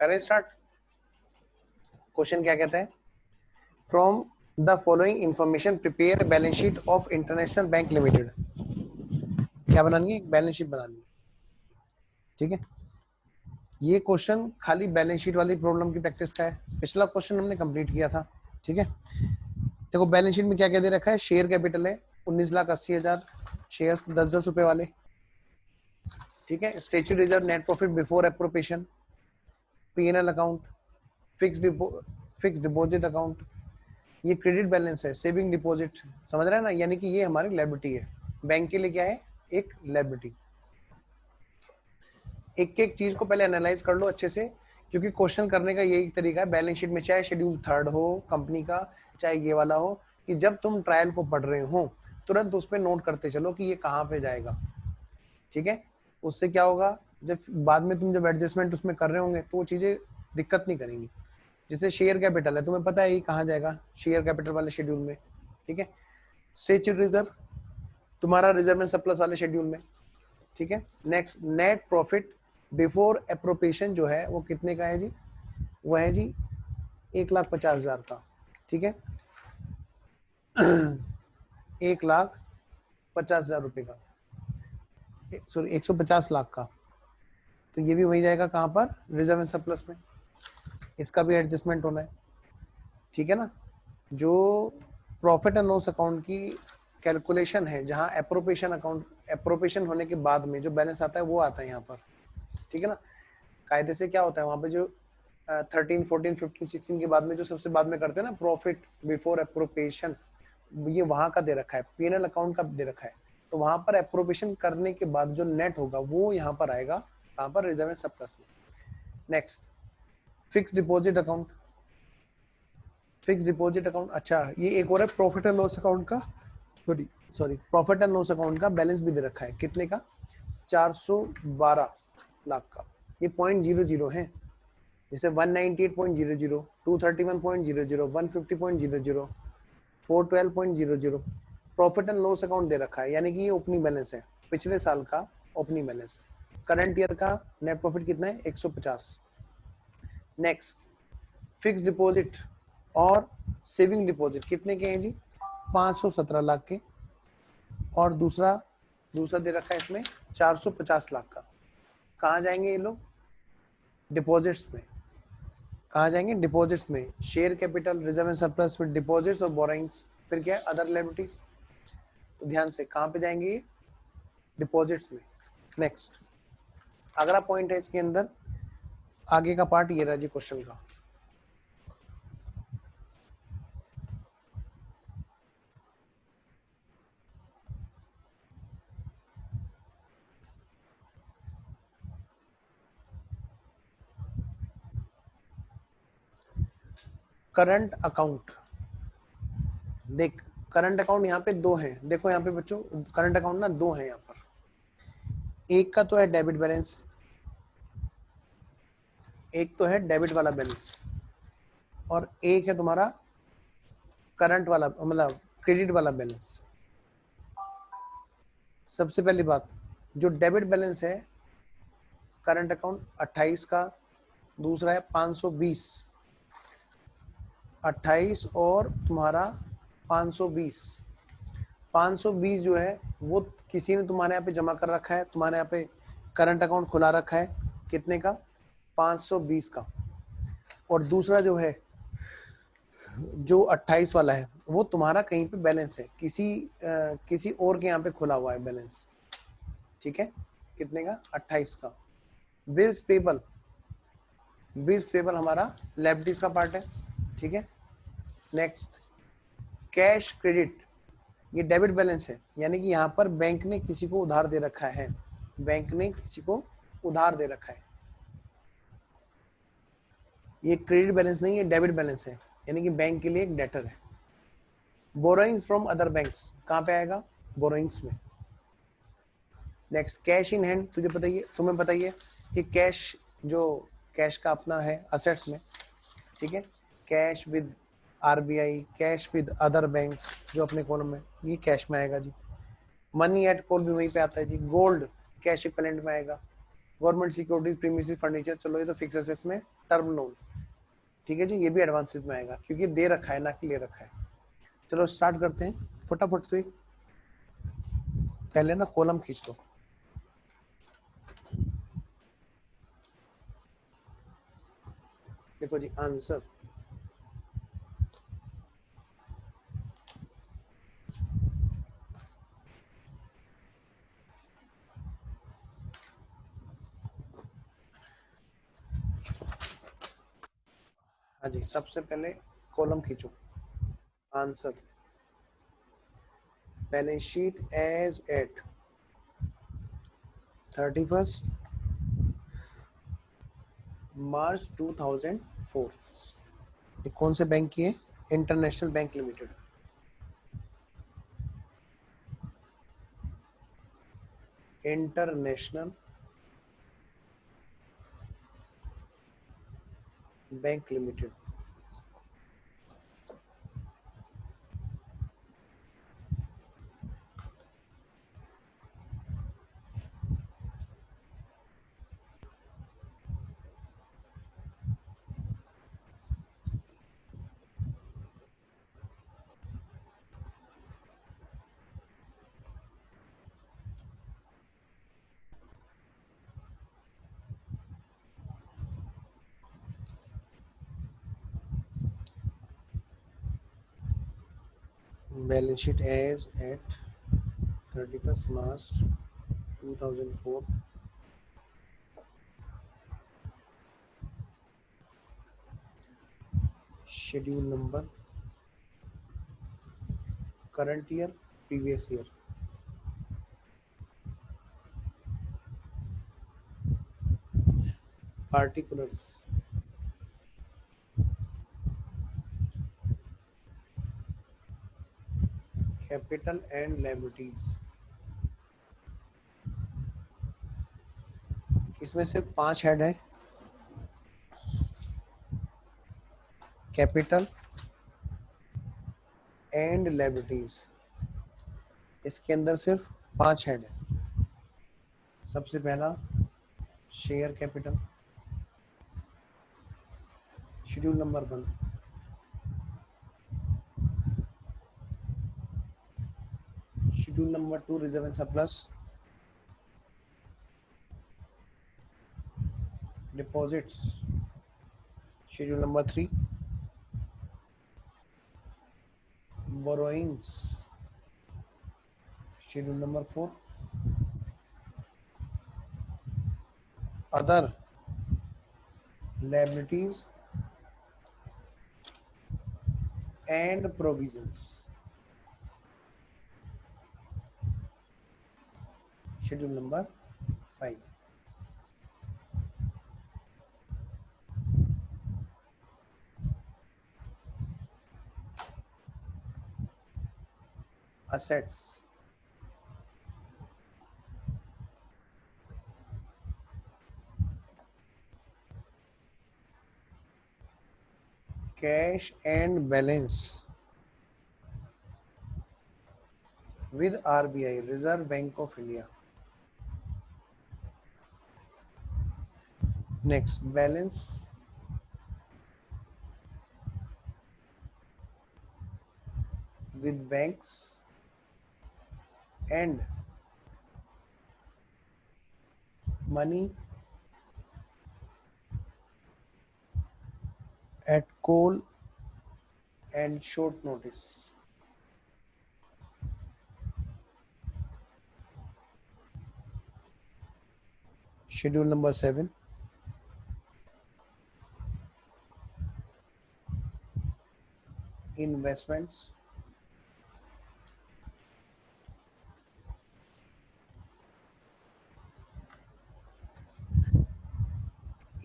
करें start. Question क्या कहता है, from the following information prepare balance sheet of international bank limited. क्या बनानी है, बैलेंस शीट बनानी है। ठीक है, ये क्वेश्चन खाली बैलेंस शीट वाली प्रॉब्लम की प्रैक्टिस का है। पिछला क्वेश्चन हमने कंप्लीट किया था। ठीक है, देखो बैलेंस शीट में क्या क्या दे रखा है। शेयर कैपिटल है 19,80,000 शेयर्स 10-10 रुपए वाले। ठीक है, statutory reserve, net profit before appropriation, PNL account, fix deposit account, ये क्रेडिट बैलेंस है, सेविंग डिपॉजिट, समझ रहे हैं ना, यानी कि ये हमारी लायबिलिटी है। बैंक के लिए क्या है, एक लायबिलिटी। एक एक चीज को पहले एनालाइज कर लो अच्छे से, क्योंकि क्वेश्चन करने का यही तरीका है बैलेंस शीट में, चाहे शेड्यूल 3 हो कंपनी का, चाहे ये वाला हो, कि जब तुम ट्रायल को पढ़ रहे हो तुरंत उस पर नोट करते चलो कि ये कहाँ पे जाएगा। ठीक है, उससे क्या होगा, जब बाद में तुम जब एडजस्टमेंट उसमें कर रहे होंगे तो वो चीजें दिक्कत नहीं करेंगी। जैसे शेयर कैपिटल है, तुम्हें पता है ये कहाँ जाएगा, शेयर कैपिटल वाले शेड्यूल में। ठीक है, स्टैच्यूटरी रिजर्व तुम्हारा रिजर्व में सरप्लस वाले शेड्यूल में। ठीक है, next net profit before appropriation जो है वो कितने का है जी, वो है जी 1,50,000 का। ठीक है 1,50,000 रुपए का, सॉरी 150 लाख का। तो ये भी वही जाएगा कहाँ पर, रिजर्व एंड सरप्लस में। इसका भी एडजस्टमेंट होना है। ठीक है ना, जो प्रॉफिट एंड लॉस अकाउंट की कैलकुलेशन है, जहां एप्रोप्रिएशन अकाउंट, एप्रोप्रिएशन होने के बाद में जो बैलेंस आता है वो आता है यहाँ पर। ठीक है ना, कायदे से क्या होता है वहां पे, जो 13, 14, 15, 16 के बाद में जो सबसे बाद में करते हैं ना, प्रॉफिट बिफोर एप्रोप्रिएशन, ये वहां का दे रखा है, पीएनएल अकाउंट का दे रखा है। तो वहां पर एप्रोप्रिएशन करने के बाद जो नेट होगा वो यहाँ पर आएगा, कहाँ पर, रिजर्व एंड सरप्लस में। Next fix deposit account, fix deposit account, अच्छा ये एक और है प्रॉफिट एंड लॉस अकाउंट का, sorry profit and loss account का बैलेंस भी दे रखा है, कितने का, 412 लाख का। ये 0.00 है, जैसे 198.00, 231.00, 150.00, 412.00 प्रॉफिट एंड लॉस अकाउंट दे रखा है, यानी कि ये ओपनिंग बैलेंस है, पिछले साल का ओपनिंग बैलेंस। करंट ईयर का नेट प्रॉफिट कितना है, 150। नेक्स्ट फिक्स डिपॉजिट और सेविंग डिपॉजिट कितने के हैं जी, 517 लाख के। और दूसरा दे रखा है इसमें 450 लाख का। कहाँ जाएंगे ये लोग, डिपॉजिट्स में। कहाँ जाएंगे, डिपॉजिट्स में। Share capital, reserve and surplus, फिर डिपॉजिट्स और बोराइंग्स, फिर क्या है, अदर लायबिलिटीज। तो ध्यान से कहाँ पे जाएंगे ये, डिपॉजिट्स में। नेक्स्ट अगला पॉइंट है इसके अंदर, आगे का पार्ट ये रहा जी क्वेश्चन का। करंट अकाउंट, देख करंट अकाउंट यहाँ पे 2 हैं, देखो यहाँ पे बच्चों करंट अकाउंट ना 2 हैं यहाँ पर। एक का तो है डेबिट बैलेंस, एक तो है डेबिट वाला बैलेंस, और एक है तुम्हारा करंट वाला, मतलब क्रेडिट वाला बैलेंस। सबसे पहली बात, जो डेबिट बैलेंस है करंट अकाउंट 28 का, दूसरा है 520, 28 और तुम्हारा 520। 520 जो है वो किसी ने तुम्हारे यहाँ पे जमा कर रखा है, तुम्हारे यहाँ पे करंट अकाउंट खुला रखा है, कितने का, 520 का। और दूसरा जो है, जो 28 वाला है, वो तुम्हारा कहीं पे बैलेंस है, किसी और के यहाँ पे खुला हुआ है बैलेंस। ठीक है, कितने का, 28 का। बिल्स पेबल, बिल्स पेबल हमारा लायबिलिटीज का पार्ट है। ठीक है, नेक्स्ट कैश क्रेडिट, ये डेबिट बैलेंस है, यानी कि यहाँ पर बैंक ने किसी को उधार दे रखा है, बैंक ने किसी को उधार दे रखा है। ये क्रेडिट बैलेंस नहीं है, डेबिट बैलेंस है, यानी कि बैंक के लिए एक डेटर है। बोरोइंग्स फ्रॉम अदर बैंक्स कहाँ पे आएगा, बोरोइंग्स में। नेक्स्ट कैश इन हैंड, तुझे बताइए, तुम्हें बताइए कि कैश, जो कैश का अपना है असेट्स में। ठीक है, cash with RBI, cash with other banks जो अपने कॉलम में, ये कैश में आएगा जी। मनी एट कॉल भी वहीं पे आता है जी। गोल्ड कैश इक्विवेलेंट में आएगा। गवर्नमेंट सिक्योरिटीज, प्रीमिसेस फर्नीचर, चलो ये तो फिक्स एसेट्स में टर्म लोन, ठीक है जी, ये भी एडवांसेस में आएगा क्योंकि दे रखा है ना कि ले रखा है। चलो स्टार्ट करते हैं फटाफट से, पहले ना कॉलम खींच दो। देखो जी आंसर, हाँ जी, सबसे पहले कॉलम खींचो। Answer, balance sheet as at 31 March 2004। ये कौन से बैंक की है? International bank limited. International bank limited. Balance sheet as at 31 March 2004। Schedule number, current year, previous year. Particulars, capital and liabilities. इसमें सिर्फ 5 हेड है, कैपिटल एंड लायबिलिटीज। इसके अंदर सिर्फ 5 हेड है। सबसे पहला share capital, schedule number 1। Schedule number 2 reserve and surplus, deposits. Schedule number 3 borrowings. Schedule number 4 other liabilities and provisions. Schedule number 5 assets। Cash and balance with RBI, Reserve Bank of India। Next, balance with banks and money at call and short notice। Schedule number 7 investments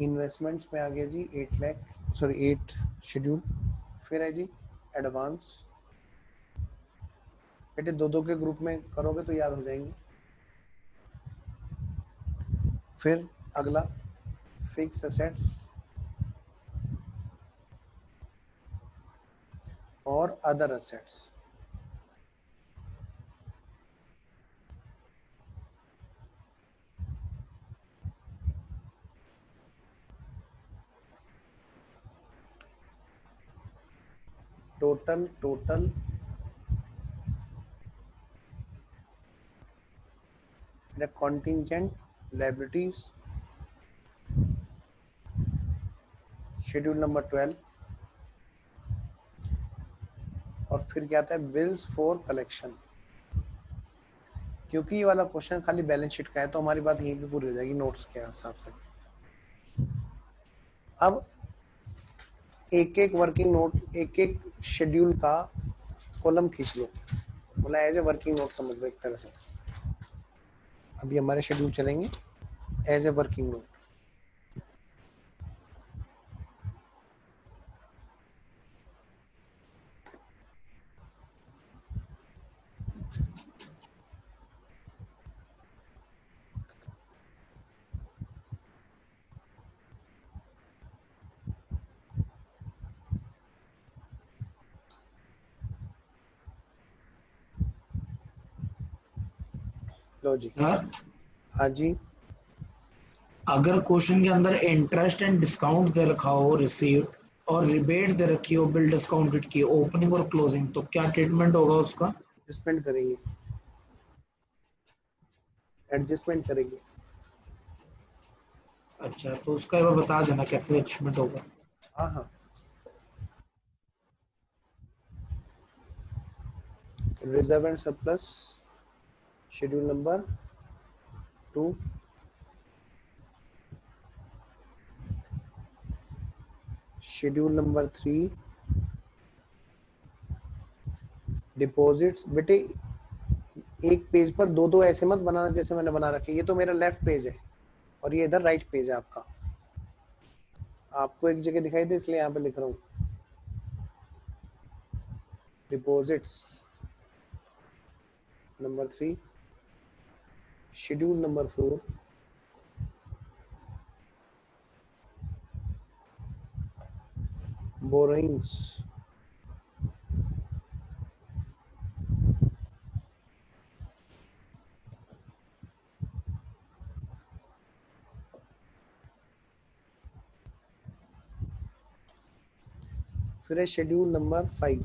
investments में आ गया जी 8 lakh, sorry 8 schedule. फिर है जी advance. बेटे दो दो के group में करोगे तो याद हो जाएंगे। फिर अगला फिक्स एसेट्स और other assets. Total contingent liabilities, schedule number 12, और फिर क्या आता है बिल्स फॉर कलेक्शन। क्योंकि ये वाला क्वेश्चन खाली बैलेंस शीट का है तो हमारी बात यहीं पे पूरी हो जाएगी नोट्स के हिसाब से। अब एक एक वर्किंग नोट, एक एक शेड्यूल का कॉलम खींच लो, बोला एज ए वर्किंग नोट समझ लो एक तरह से। अभी हमारे शेड्यूल चलेंगे एज ए वर्किंग नोट। लो जी। हाँ जी। अगर क्वेश्चन के अंदर इंटरेस्ट एंड डिस्काउंट दे रखा हो रिसीव्ड और रिबेट दे रखी हो बिल डिस्काउंटेड की ओपनिंग और क्लोजिंग, तो क्या ट्रीटमेंट होगा उसका? एडजस्टमेंट करेंगे, एडजस्टमेंट करेंगे। अच्छा, तो उसका एक बार बता देना कैसे एडजस्टमेंट होगा। हाँ हाँ, reserve and surplus schedule number 2, schedule number 3 deposits. बेटे एक पेज पर दो दो ऐसे मत बनाना जैसे मैंने बना रखे, ये तो मेरा लेफ्ट पेज है और ये इधर राइट पेज है आपका, आपको एक जगह दिखाई दे इसलिए यहाँ पे लिख रहा हूँ। Deposits number 3, schedule number 4, borings फिर है schedule number 5,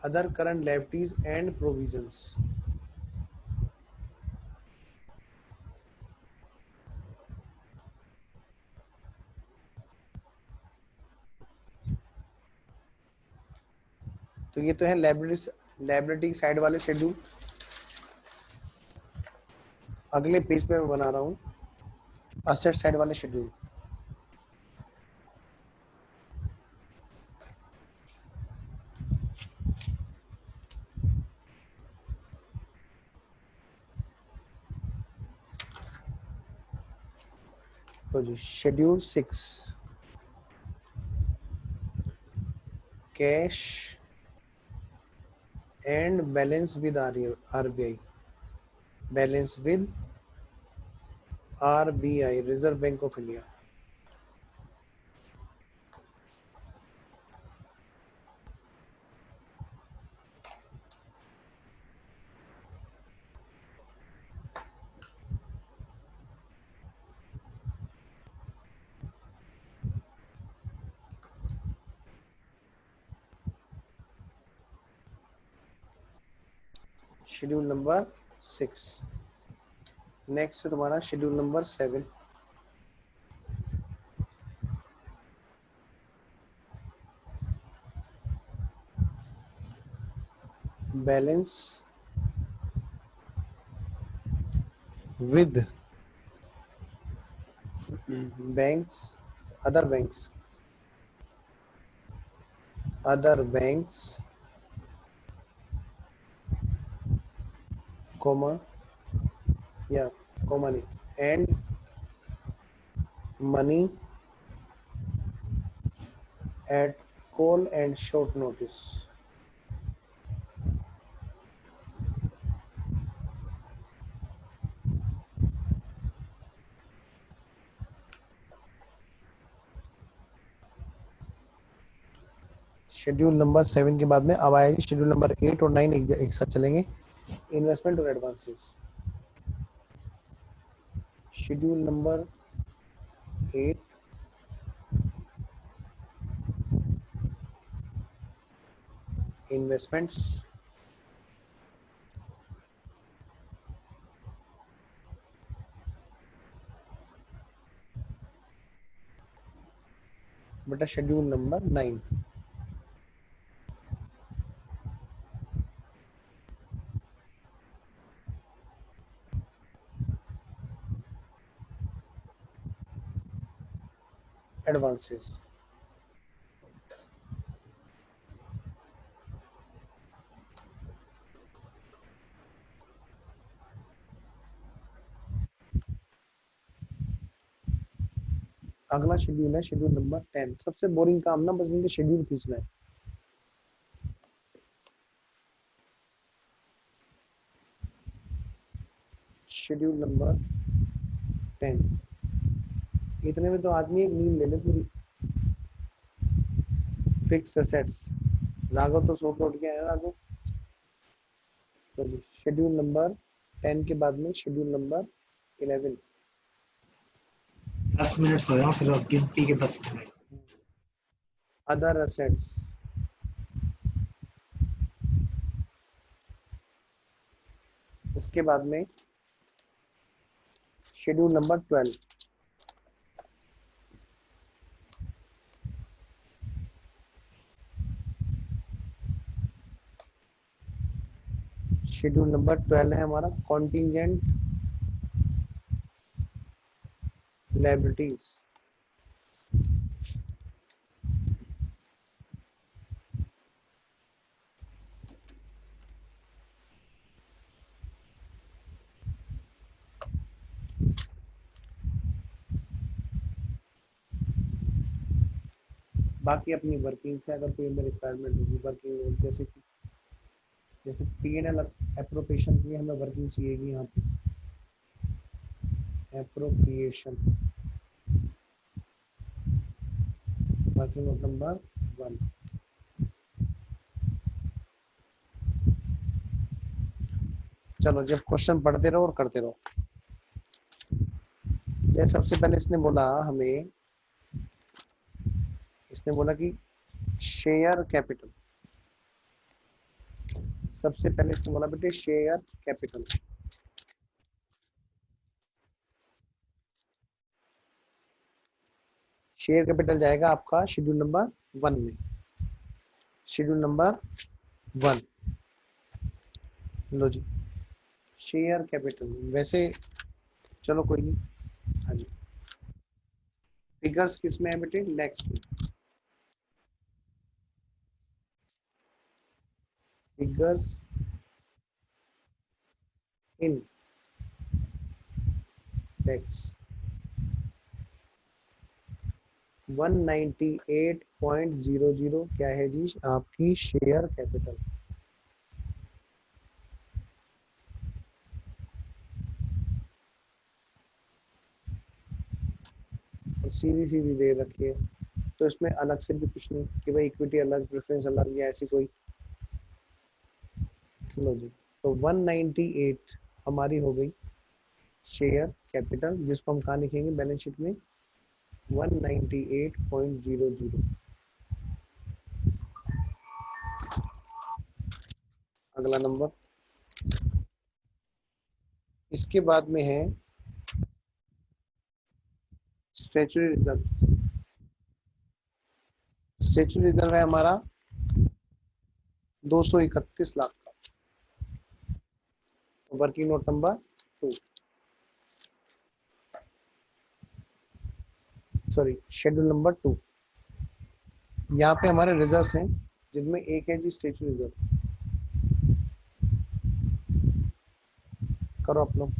other current liabilities and provisions. तो ये तो है लायबिलिटी साइड वाले शेड्यूल। अगले पेज पे मैं बना रहा हूँ असेट साइड वाले शेड्यूल। तो जी schedule 6, cash and balance with RBI, balance with RBI reserve bank of India. Schedule number 6। Next है तुम्हारा schedule number 7, balance with banks, other banks, comma या कॉमा नहीं, and money at call and short notice. Schedule number 7 के बाद में अब आएगी schedule number 8 और 9 एक साथ चलेंगे, इन्वेस्टमेंट और एडवांसेस। शेड्यूल नंबर 8, इन्वेस्टमेंट्स, बटा शेड्यूल नंबर 9। एडवांसेस। अगला शेड्यूल है शेड्यूल नंबर 10। सबसे बोरिंग काम ना बस इनके शेड्यूल खींचना है। Schedule number 10। इतने में तो आदमी एक नींद ले ले पूरी। Fix assets. राघव तो सो के उठ गया है राघव। तो शेड्यूल नंबर 10 के बाद में शेड्यूल नंबर 11, 10 मिनट सोया हूँ सिर्फ गिनती के 10 मिनट। Other assets. इसके बाद में शेड्यूल नंबर 12, शेड्यूल नंबर 12 है हमारा कॉन्टिजेंट लायबिलिटीज। बाकी अपनी वर्किंग से अगर कोई हमें रिक्वायरमेंट होगी वर्किंग, जैसे P&L अप्रोप्रिएशन के लिए हमें वर्किंग चाहिएगी। यहाँ पे अप्रोप्रिएशन वर्किंग नोट नंबर 1। चलो जब क्वेश्चन पढ़ते रहो और करते रहो। सबसे पहले इसने बोला हमें, इसने बोला कि शेयर कैपिटल। सबसे पहले इसने बोला बेटे शेयर कैपिटल। शेयर कैपिटल जाएगा आपका शेड्यूल नंबर 1 में। शेड्यूल नंबर 1 लो जी, शेयर कैपिटल। वैसे चलो कोई नहीं। हाँ जी, फिगर्स किस में है बेटे? नेक्स्ट में। फिगर्स इन टैक्स 198.00 क्या है जी? आपकी शेयर कैपिटल। सीधी सीधी दे रखी है, तो इसमें अलग से भी कुछ नहीं कि भाई इक्विटी अलग, प्रेफरेंस अलग, या ऐसी कोई। लो जी, तो 198 हमारी हो गई शेयर कैपिटल, जिसको हम कहाँ लिखेंगे बैलेंस शीट में? 198.00। अगला नंबर, इसके बाद में है स्टैच्यूटरी रिजर्व। स्टैच्यूटरी रिजर्व है हमारा 231 लाख का। Working note number 2, sorry schedule number 2। यहाँ पे हमारे रिजर्व्स हैं, जिनमें एक है जी स्टैच्यूटरी रिजर्व। करो आप लोग।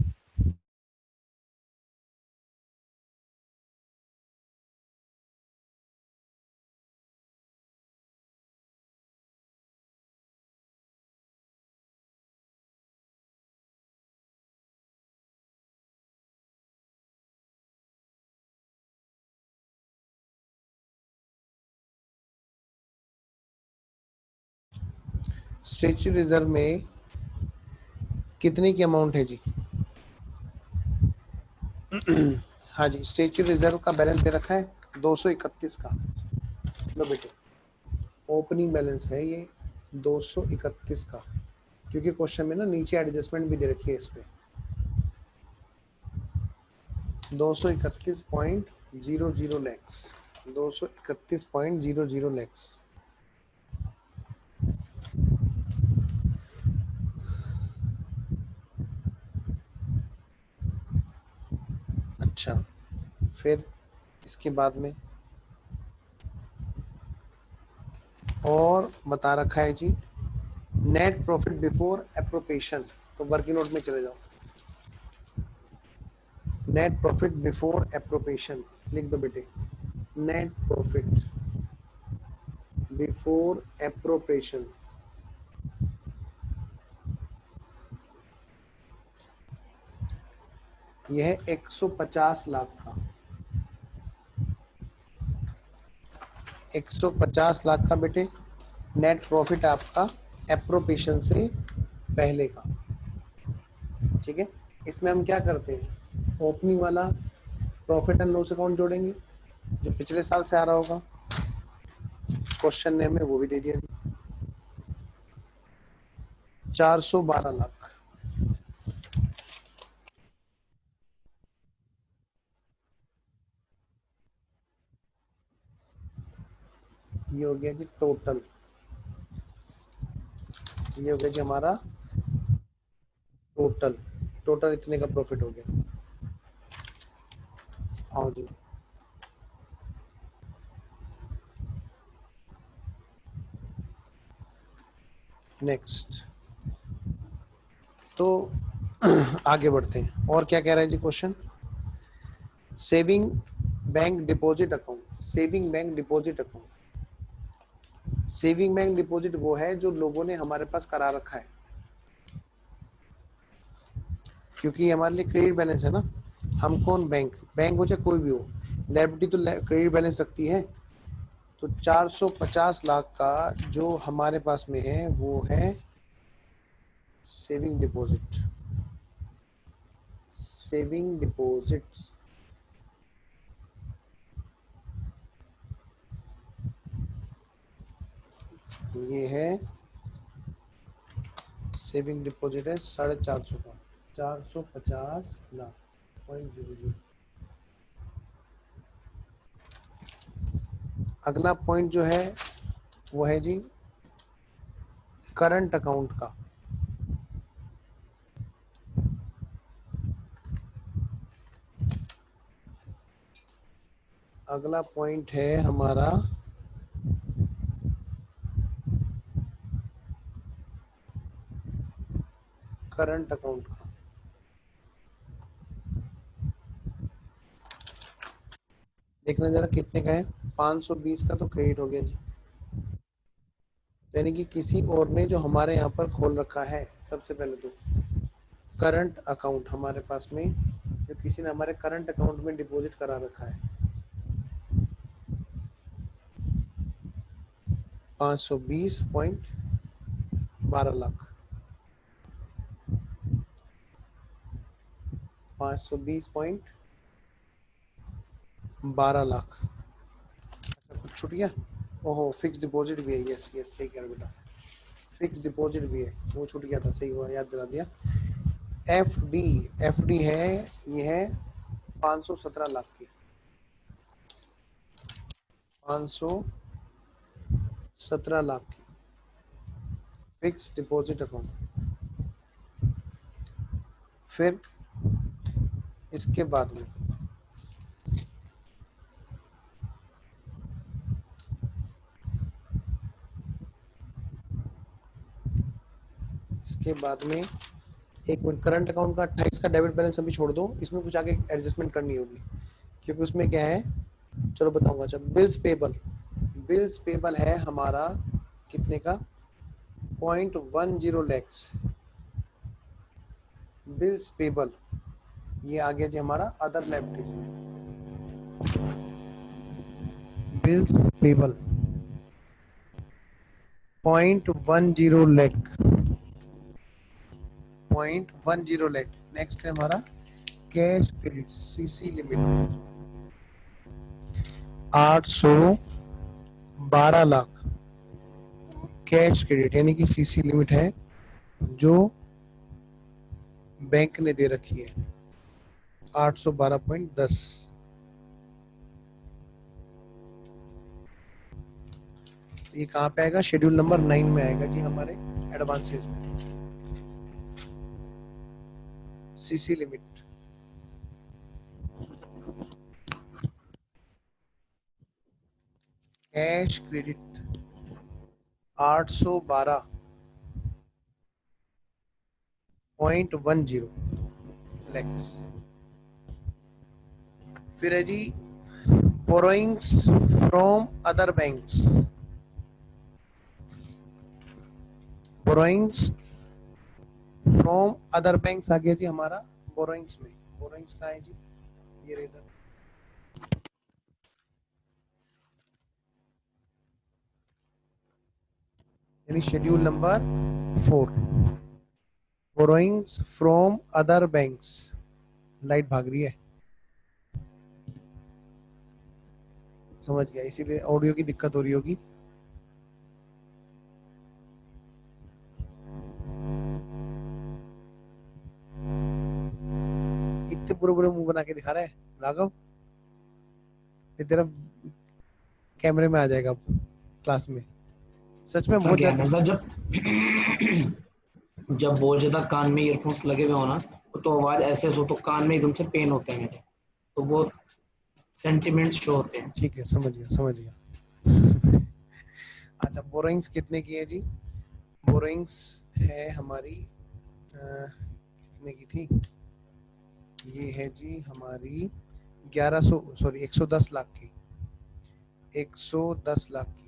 स्टैच्यूटरी रिजर्व में कितने की अमाउंट है जी? हाँ जी, स्टेचू रिजर्व का बैलेंस दे रखा है 231 का। लो बेटे, ओपनिंग बैलेंस है ये 231 का, क्योंकि क्वेश्चन में ना नीचे एडजस्टमेंट भी दे रखी है इस पे। 231.00 लैक्स, 231.00 लैक्स। अच्छा, फिर इसके बाद में और बता रखा है जी नेट प्रॉफिट बिफोर एप्रोप्रिएशन। तो वर्किंग नोट में चले जाओ, नेट प्रॉफिट बिफोर एप्रोप्रिएशन लिख दो बेटे, नेट प्रॉफिट बिफोर एप्रोप्रिएशन। यह है 150 लाख का, 150 लाख का बेटे नेट प्रॉफिट आपका एप्रोप्रिएशन से पहले का। ठीक है, इसमें हम क्या करते हैं, ओपनिंग वाला प्रॉफिट एंड लॉस अकाउंट जोड़ेंगे जो पिछले साल से आ रहा होगा, क्वेश्चन ने हमें वो भी दे दिया, 412 लाख। ये हो गया जी टोटल, ये हो गया जी हमारा टोटल, टोटल इतने का प्रॉफिट हो गया। आओ जी, नेक्स्ट। तो आगे बढ़ते हैं, और क्या कह रहा है जी question, saving bank deposit account. Saving bank deposit account, saving bank deposit वो है जो लोगों ने हमारे पास करा रखा है, क्योंकि हमारे लिए क्रेडिट बैलेंस है ना। हम कौन, बैंक, बैंक हो चाहे कोई भी हो, लायबिलिटी तो क्रेडिट बैलेंस रखती है। तो 450 लाख का जो हमारे पास में है वो है सेविंग डिपॉजिट, सेविंग डिपॉजिट्स। ये है सेविंग डिपॉजिट है 450 का, 450 लाख .00। अगला पॉइंट जो है वो है जी करंट अकाउंट का। अगला पॉइंट है हमारा करंट अकाउंट का। देखना जरा कितने का है, 520 का तो क्रेडिट हो गया जी, यानी कि किसी और ने जो हमारे यहाँ पर खोल रखा है, सबसे पहले तो करंट अकाउंट हमारे पास में जो किसी ने हमारे करंट अकाउंट में डिपॉजिट करा रखा है 520.12 लाख, 520.12 लाख। अच्छा, कुछ छूट गया, ओहो फिक्स डिपॉजिट भी है, यस यस सही कह रहे बेटा, फिक्स डिपॉजिट भी है, वो छूट गया था, सही हुआ याद दिला दिया। एफ डी, एफ डी है, ये है 517 लाख की, 517 लाख की फिक्स डिपॉजिट अकाउंट। फिर इसके बाद में इसके बाद में एक मिनट, करंट अकाउंट का 28 का डेबिट बैलेंस अभी छोड़ दो, इसमें कुछ आगे एडजस्टमेंट करनी होगी, क्योंकि उसमें क्या है, चलो बताऊंगा। अच्छा, बिल्स पेबल, बिल्स पेबल है हमारा कितने का, 0.10 लैक्स बिल्स पेबल। ये आ गया जी हमारा अदर लायबिलिटीज में, bills payable 0.10 lakh, 0.10 lakh. Next है हमारा cash credit CC limit 812 lakh cash credit यानी कि सीसी लिमिट है जो बैंक ने दे रखी है 812.10। ये कहाँ पे आएगा? शेड्यूल नंबर 9 में आएगा जी, हमारे एडवांसेस में। CC limit cash credit 812.10 lakhs. फिर है जी borrowings from other banks. Borrowings from other banks आ गया जी हमारा बोरोइंग्स में। बोरोइंग्स कहाँ है जी? ये रहे इधर। यानी schedule number 4 borrowings from other banks. Light भाग रही है, समझ गया, इसीलिए ऑडियो की दिक्कत हो रही होगी। इतने बुरे बुरे मुंह बना के दिखा रहा है राघव, ये तेरा कैमरे में आ जाएगा अब क्लास में। सच में बहुत ज्यादा। सर जब जब बहुत ज्यादा कान में ईयरफोन्स लगे हुए हो ना, तो आवाज ऐसे हो तो कान में एकदम से पेन होते हैं मेरे, तो वो सेंटिमेंट्स शो होते हैं। ठीक है, समझ गया समझ गया। अच्छा, बोरोइंग्स कितने की है जी? बोरोइंग्स है हमारी कितने की थी? ये है जी हमारी 110 लाख की। 110 लाख की।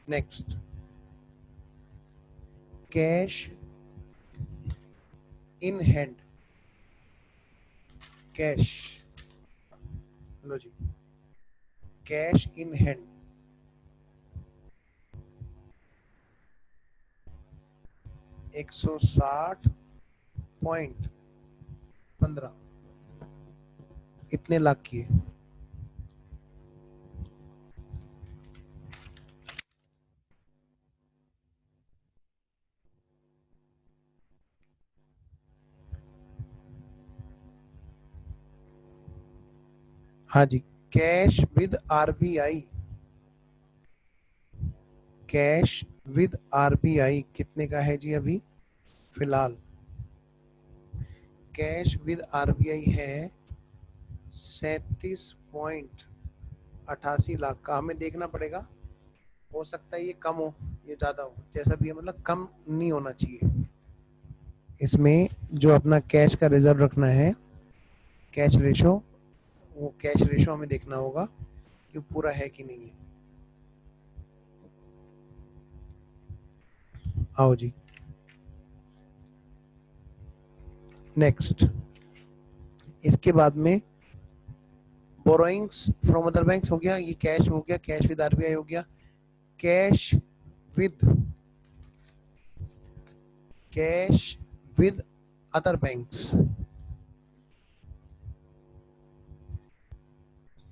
Next, cash in hand. Cash, लो जी, कैश इन हैंड 160.15 इतने लाख की है। हाँ जी, cash with RBI. Cash with RBI कितने का है जी अभी फिलहाल? कैश विद आरबीआई है 37.88 लाख का। हमें देखना पड़ेगा, हो सकता है ये कम हो, ये ज्यादा हो, जैसा भी है, मतलब कम नहीं होना चाहिए। इसमें जो अपना कैश का रिजर्व रखना है, कैश रेशो, वो कैश रेशो हमें देखना होगा कि पूरा है कि नहीं है। आओ जी, नेक्स्ट, इसके बाद में बोरोइंग्स फ्रॉम अदर बैंक्स हो गया, ये कैश हो गया, कैश विद आरबीआई हो गया। Cash with cash with other banks,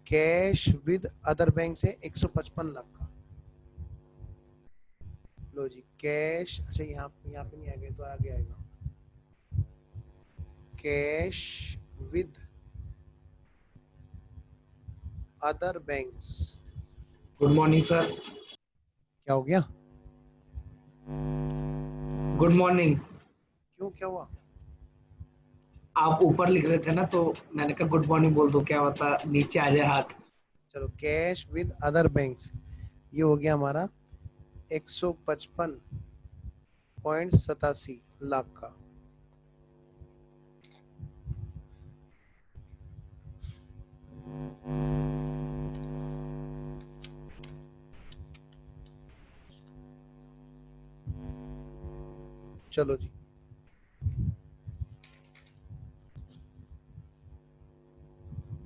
cash with other bank से 155 लाख का। लो जी, कैश, अच्छा यहाँ पे नहीं आ गया तो आगे आएगा। Cash with other banks. Good morning sir. क्या हो गया? Good morning. क्यों, क्या हुआ? आप ऊपर लिख रहे थे ना, तो मैंने कहा गुड मॉर्निंग बोल दो, क्या होता नीचे आ जाए हाथ। चलो, कैश विद अदर बैंक्स ये हो गया हमारा 155.87 लाख का। चलो जी,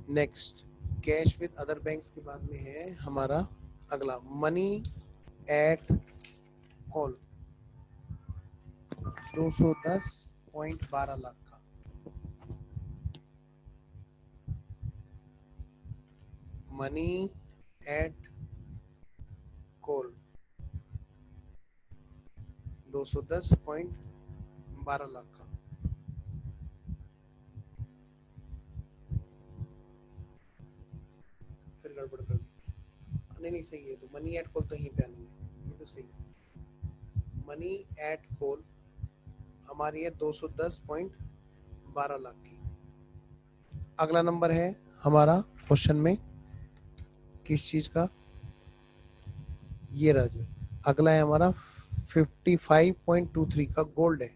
next, cash with other banks के बाद में है हमारा अगला मनी एट कॉल 210.12 लाख का। मनी एट कॉल 210.12 लाख का। फिर गड़बड़ कर दी। नहीं सही है, तो मनी एट कॉल तो यहीं पे आनी है, ये तो सही है। मनी एट कॉल हमारी है 210.12 लाख की। अगला नंबर है हमारा क्वेश्चन में किस चीज का, ये रहा जी। अगला है हमारा 55.23 का गोल्ड है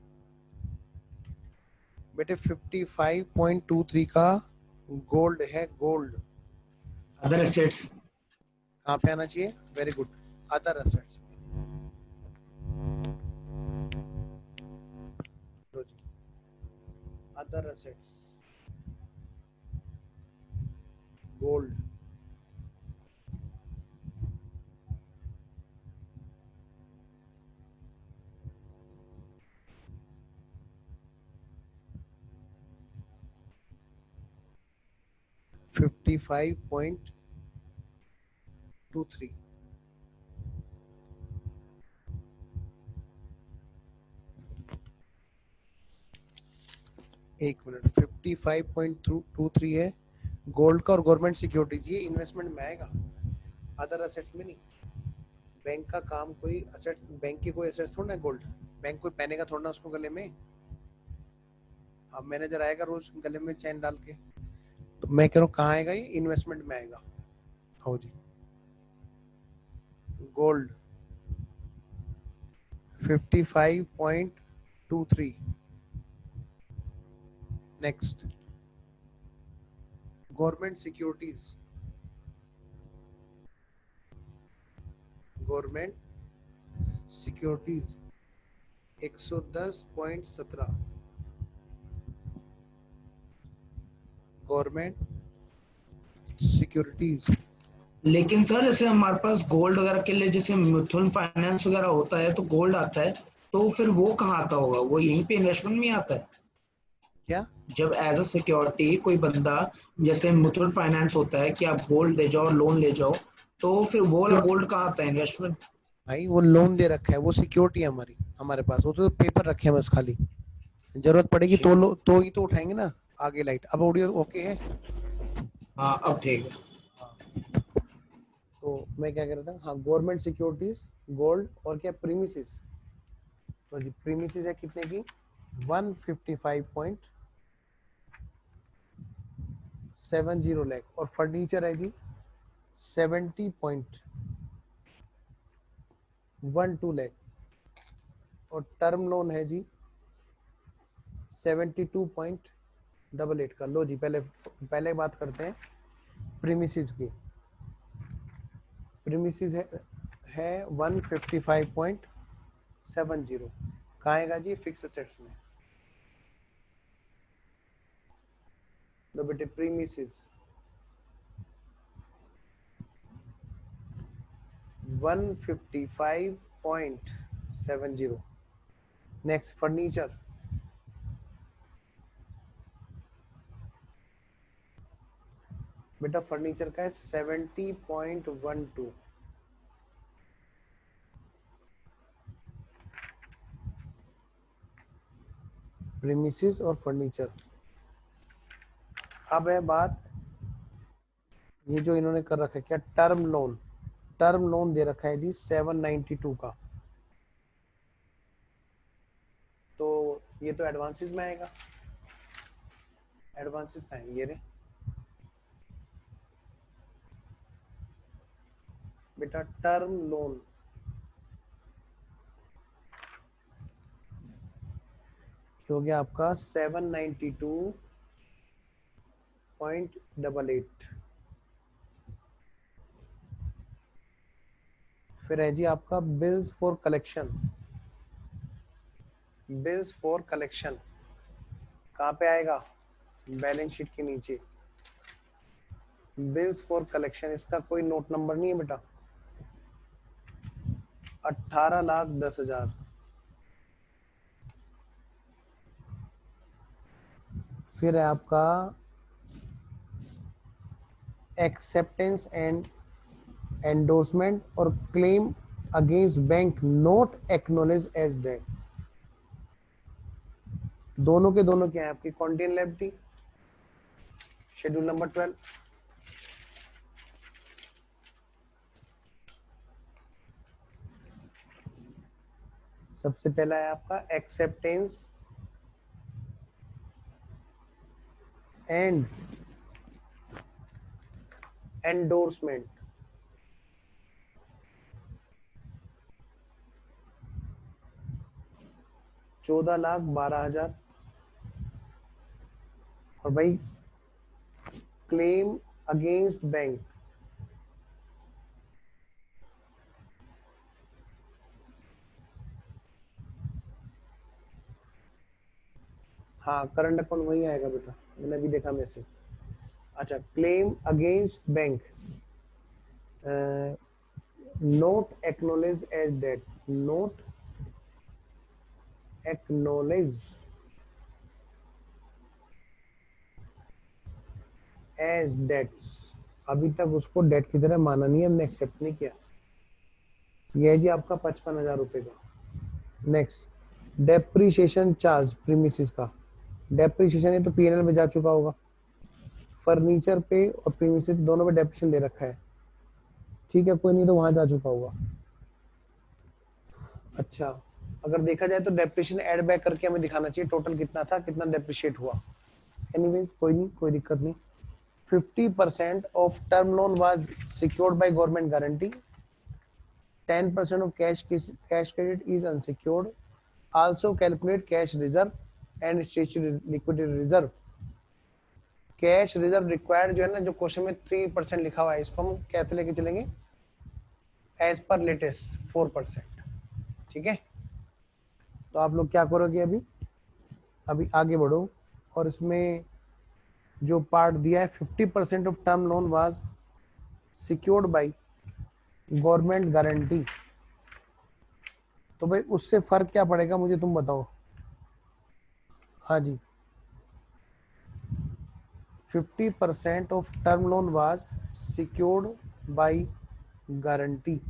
बेटे, 55.23 का गोल्ड है। Gold other assets. कहाँ पे आना चाहिए? Very good, other assets. Other assets gold. $55.23। एक मिनट, 55.23 है गोल्ड का और गवर्नमेंट सिक्योरिटीज, ये इन्वेस्टमेंट में आएगा, अदर असेट्स में नहीं। बैंक का काम कोई असेट्स, बैंक के कोई असेट्स थोड़ा ना गोल्ड। बैंक कोई पहनेगा थोड़ा ना उसको गले में। अब मैनेजर आएगा रोज गले में चैन डाल के, तो मैं कह रहा हूँ कहाँ आएगा ये? इन्वेस्टमेंट में आएगा। हो जी, gold 55.23। Next, government securities. Government securities 110.17। गवर्नमेंट सिक्योरिटीज। लेकिन सर जैसे हमारे पास गोल्ड वगैरह के लिए जैसे म्यूचुअल फाइनेंस वगैरह होता है तो गोल्ड आता है, तो फिर वो कहाँ आता होगा? वो यहीं पे इन्वेस्टमेंट में आता है। क्या? जब एज अ सिक्योरिटी कोई बंदा, जैसे म्यूचुअल फाइनेंस होता है कि आप गोल्ड ले जाओ, लोन ले जाओ, तो फिर वो वाला गोल्ड कहाँ आता है इन्वेस्टमेंट? भाई वो लोन दे रखा है, वो सिक्योरिटी है हमारी, हमारे पास वो तो पेपर रखे हैं बस खाली। जरूरत पड़ेगी तो तो ही तो उठाएंगे ना। आगे लाइट, अब ऑडियो ओके है? हाँ अब ठीक है। तो मैं क्या कह रहा था, हाँ गवर्नमेंट सिक्योरिटीज, गोल्ड और क्या प्रीमिसेस। तो जी प्रीमिसेस है कितने की? 155.70 लाख। और फर्नीचर है जी 70.12 लाख। और टर्म लोन है जी 72.88 का। लो जी, पहले बात करते हैं प्रीमिसेस की। प्रीमिसेस है 155.70। कहाँ आएगा जी? फिक्स असेट्स में। लो बेटे, प्रीमिसेस 155.70। नेक्स्ट, फर्नीचर बेटा, फर्नीचर का है 70.12। प्रीमिसेस और फर्नीचर। अब है बात, ये जो इन्होंने कर रखा है क्या, टर्म लोन। टर्म लोन दे रखा है जी 792 का। तो ये तो एडवांसेस में आएगा। एडवांसेस का है ये रे बेटा, टर्म लोन हो गया आपका 792.88। फिर है जी आपका bills for collection. Bills for collection कहाँ पे आएगा? बैलेंस शीट के नीचे। बिल्स फॉर कलेक्शन, इसका कोई नोट नंबर नहीं है बेटा। 18,10,000। फिर है आपका एक्सेप्टेंस एंड एंडोर्समेंट और claim against bank not acknowledge as date. दोनों के दोनों क्या है आपकी कॉन्टिन लायबिलिटी। शेड्यूल नंबर 12, सबसे पहला है आपका एक्सेप्टेंस एंड एंडोर्समेंट। 14,12,000। और भाई क्लेम अगेंस्ट बैंक, हाँ करंट अकाउंट वही आएगा बेटा, मैंने अभी देखा मैसेज। अच्छा, claim against bank not acknowledge as date, not acknowledge as dates. अभी तक उसको डेट की तरह माना नहीं है, हमने एक्सेप्ट नहीं किया। यह है जी आपका 55,000 रुपए का। नेक्स्ट, डेप्रीशिएशन चार्ज प्रीमिसेस का। डेप्रीशिएशन ये तो पीएनएल में जा चुका होगा। फर्नीचर पे और प्रीमिसेस दोनों पे डेप्रीशिएशन दे रखा है, ठीक है, कोई नहीं तो वहां जा चुका होगा। अच्छा, अगर देखा जाए तो डेप्रिशिएशन ऐड बैक करके हमें दिखाना चाहिए टोटल कितना था, कितना डेप्रिशिएट हुआ। एनीवेज कोई नहीं, कोई दिक्कत नहीं। 50% of term loan was secured by government guarantee, 10% of cash credit is unsecured. Also calculate cash reserve and statutory liquidity reserve. Cash reserve required जो है ना, जो क्वेश्चन में 3% लिखा हुआ है, इसको हम कैसे लेके चलेंगे एज पर लेटेस्ट 4%। ठीक है, तो आप लोग क्या करोगे अभी, अभी आगे बढ़ो और इसमें जो पार्ट दिया है 50% of term loan was secured by government guarantee, तो भाई उससे फर्क क्या पड़ेगा मुझे तुम बताओ। हाँ जी, 50% of term loan was secured by guarantee.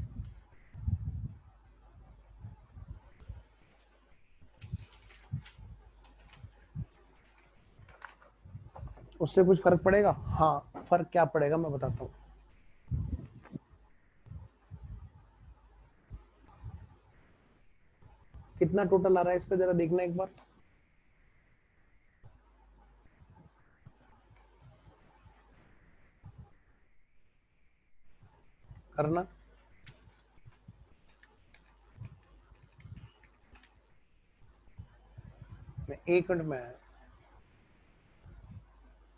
उससे कुछ फर्क पड़ेगा? हाँ, फर्क क्या पड़ेगा मैं बताता हूँ। कितना टोटल आ रहा है इसका जरा देखना एक बार। करना, मैं 1 मिनट में आया।